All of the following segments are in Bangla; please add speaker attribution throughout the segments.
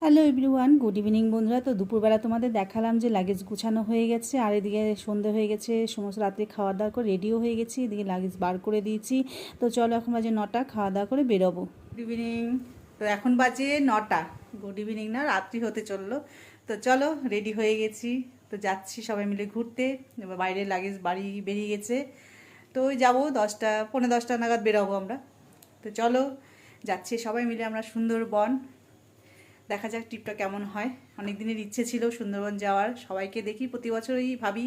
Speaker 1: হ্যালো এভরিওয়ান, গুড ইভিনিং বন্ধুরা। তো দুপুরবেলা তোমাদের দেখালাম যে লাগেজ গুছানো হয়ে গেছে, আর এদিকে সন্ধে হয়ে গেছে, সমস্ত রাত্রে খাওয়া দাওয়া করে রেডিও হয়ে গেছি, এদিকে লাগেজ বার করে দিয়েছি। তো চলো এখন বাজে 9টা, খাওয়া দাওয়া করে বেরোবো। Good evening. তো এখন বাজে 9টা, গুড ইভিনিং না, রাত্রি হতে চললো। তো চলো রেডি হয়ে গেছি, তো যাচ্ছি সবাই মিলে ঘুরতে। এবার বাইরে লাগেজ বাড়ি বেরিয়ে গেছে, তো ওই যাবো 10টা পৌনে 10টা নাগাদ বেরোবো আমরা। তো চলো যাচ্ছি সবাই মিলে আমরা সুন্দরবন। দেখা যাক ট্রিপটা কেমন হয়। অনেক দিনের ইচ্ছে ছিল সুন্দরবন যাওয়ার, সবাইকে দেখি প্রতি বছরই ভাবি,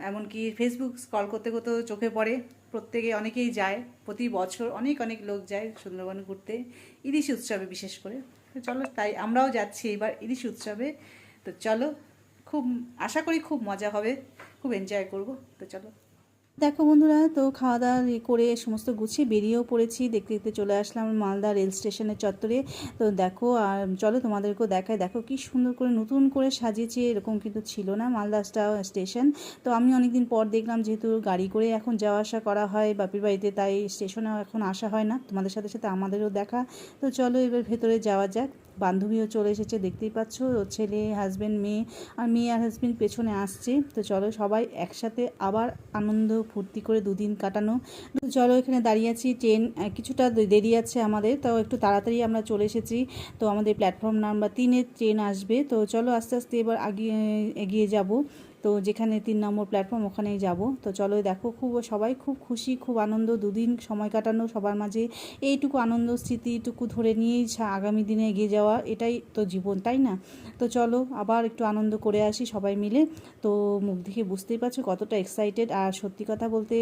Speaker 1: এমনকি ফেসবুক স্ক্রল করতে করতে চোখে পড়ে প্রত্যেকে অনেকেই যায়, প্রতি বছর অনেক অনেক লোক যায় সুন্দরবন ঘুরতে, ইলিশ উৎসবে বিশেষ করে। তো চলো তাই আমরাও যাচ্ছি এবার ইলিশ উৎসবে। তো চলো, খুব আশা করি খুব মজা হবে, খুব এনজয় করব। তো চলো দেখো বন্ধুরা, তো খাওয়া দাওয়া করে সমস্ত গুছিয়ে বেরিয়েও পড়েছি। দেখতে দেখতে চলে আসলাম মালদা রেল স্টেশনের চত্বরে। তো দেখো, আর চলো তোমাদেরকেও দেখায়, দেখো কি সুন্দর করে নতুন করে সাজিয়েছে, এরকম কিন্তু ছিল না মালদা স্টেশন। তো আমি অনেকদিন পর দেখলাম, যেহেতু গাড়ি করে এখন যাওয়া আসা করা হয় বাপির বাড়িতে, তাই স্টেশনেও এখন আসা হয় না। তোমাদের সাথে সাথে আমাদেরও দেখা। তো চলো এবার ভেতরে যাওয়া যাক। বান্ধবীও চলে এসেছে, দেখতেই পাচ্ছ, ওর ছেলে, হাজব্যান্ড, মেয়ে, আর মেয়ে আর হাজব্যান্ড পেছনে আসছে। তো চলো সবাই একসাথে আবার আনন্দ ফুর্তি করে দুদিন কাটানো। তো চলো এখানে দাঁড়িয়ে আছি, ট্রেন কিছুটা দেরি আছে আমাদের, তো একটু তাড়াতাড়ি আমরা চলে এসেছি। তো আমাদের প্ল্যাটফর্ম নাম্বার 3-এ ট্রেন আসবে। তো চলো আস্তে আস্তে এবার এগিয়ে যাব। তো যেখানে 3 নম্বর প্ল্যাটফর্ম ওখানেই যাব। তো চলো দেখো, সবাই খুব খুশি, খুব আনন্দ, দুদিন সময় কাটানো সবার মাঝে। এইটুকু আনন্দ স্মৃতিটুকু ধরে নিয়েই আগামী দিনে এগিয়ে যাওয়া, এটাই তো জীবন, তাই না? তো চলো আবার একটু আনন্দ করে আসি সবাই মিলে। তো মুখ দেখে বুঝতেই পারছো কতটা এক্সাইটেড, আর সত্যি কথা বলতে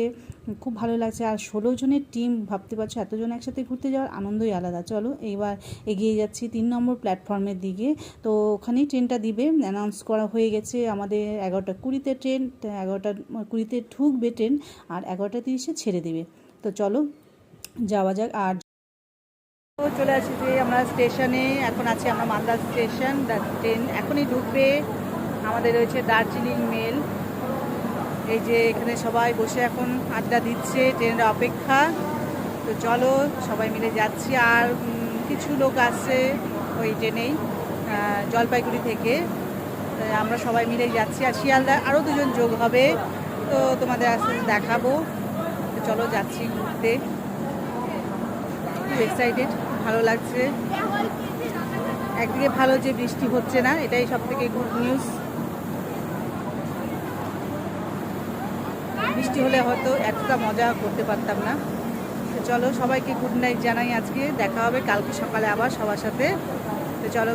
Speaker 1: খুব ভালো লাগছে। আর 16 জনের টিম, ভাবতে পারছো এতজন একসাথে ঘুরতে যাওয়ার আনন্দই আলাদা। চলো এইবার এগিয়ে যাচ্ছি 3 নম্বর প্ল্যাটফর্মের দিকে। তো ওখানেই ট্রেনটা দিবে, অ্যানাউন্স করা হয়ে গেছে। আমাদের 11টা 20-তে ট্রেন, 11টা 20-তে ঢুকবে ট্রেন, আর 11টা 30-এ ছেড়ে দেবে। তো চলো যাওয়া যাক। আর চলে আসছি আমরা স্টেশনে, এখন আছি আমরা মালদা স্টেশন। ট্রেন এখনই ঢুকবে। আমাদের রয়েছে দার্জিলিং মেল। এই যে এখানে সবাই বসে এখন আড্ডা দিচ্ছে, ট্রেনের অপেক্ষা। তো চলো সবাই মিলে যাচ্ছি। আর কিছু লোক আসছে ওই ট্রেনেই, জলপাইগুড়ি থেকে। আমরা সবাই মিলে যাচ্ছি, আর শিয়ালদা আরও 2জন যোগ হবে, তো তোমাদের আস্তে আস্তে দেখাবো। তো চলো যাচ্ছি ঘুরতে, খুব এক্সাইটেড, ভালো লাগছে। একদিকে ভালো যে বৃষ্টি হচ্ছে না, এটাই সব থেকে গুড নিউজ। বৃষ্টি হলে হয়তো এতটা মজা করতে পারতাম না। তো চলো সবাইকে গুড নাইট জানাই, আজকে দেখা হবে কালকে সকালে আবার সবার সাথে। তো চলো